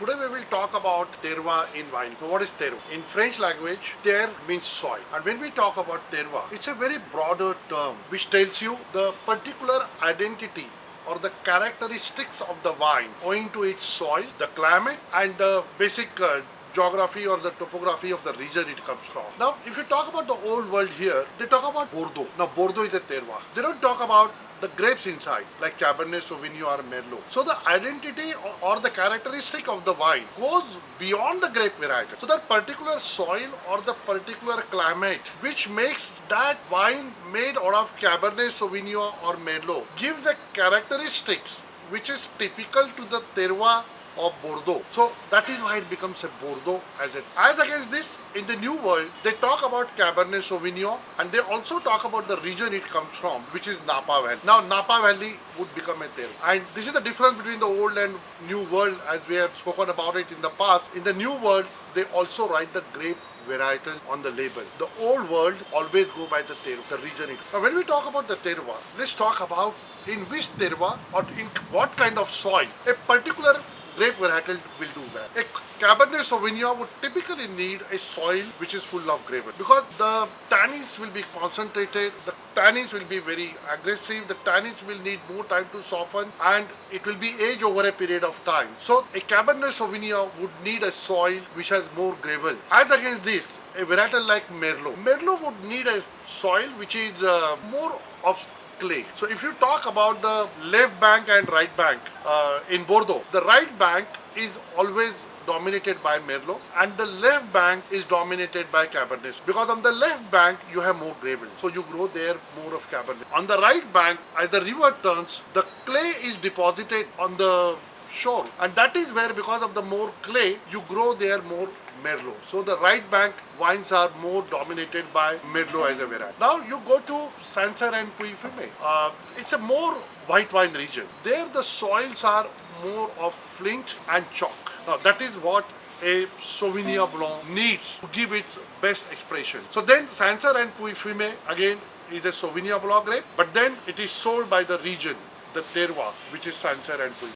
Today we will talk about terroir in wine. So what is terroir? In French language, terre means soil. And when we talk about terroir, it's a very broader term which tells you the particular identity or the characteristics of the wine owing to its soil, the climate and the basic geography or the topography of the region it comes from. Now, if you talk about the old world here, they talk about Bordeaux. Now, Bordeaux is a terroir. They don't talk about the grapes inside, like Cabernet Sauvignon or Merlot. So the identity or the characteristic of the wine goes beyond the grape variety. So that particular soil or the particular climate which makes that wine made out of Cabernet Sauvignon or Merlot gives a characteristics which is typical to the terroir of Bordeaux. So that is why it becomes a Bordeaux as against this. In the New World, they talk about Cabernet Sauvignon and they also talk about the region it comes from, which is Napa Valley. Now Napa Valley would become a terroir. And this is the difference between the old and new world, as we have spoken about it in the past. In the new world, they also write the grape varietal on the label. The old world always go by the terroir, the region. Now when we talk about the terroir, let's talk about in which terroir or in what kind of soil a particular grape varietal will do well. A Cabernet Sauvignon would typically need a soil which is full of gravel because the tannins will be concentrated, the tannins will be very aggressive, the tannins will need more time to soften and it will be aged over a period of time. So a Cabernet Sauvignon would need a soil which has more gravel. As against this, a varietal like Merlot. Merlot would need a soil which is more of clay. So if you talk about the left bank and right bank in Bordeaux, the right bank is always dominated by Merlot and the left bank is dominated by Cabernet. Because on the left bank you have more gravel, so you grow there more of Cabernet. On the right bank, as the river turns, the clay is deposited on the shore and that is where, because of the more clay, you grow there more Merlot. So the right bank wines are more dominated by Merlot as a variety. Now you go to Sancerre and Puy-Fumé. It's a more white wine region. There the soils are more of flint and chalk. Now that is what a Sauvignon Blanc needs to give its best expression. So then Sancerre and Puy-Fumé again is a Sauvignon Blanc grape, but then it is sold by the region, the terroir, which is Sancerre and Puy.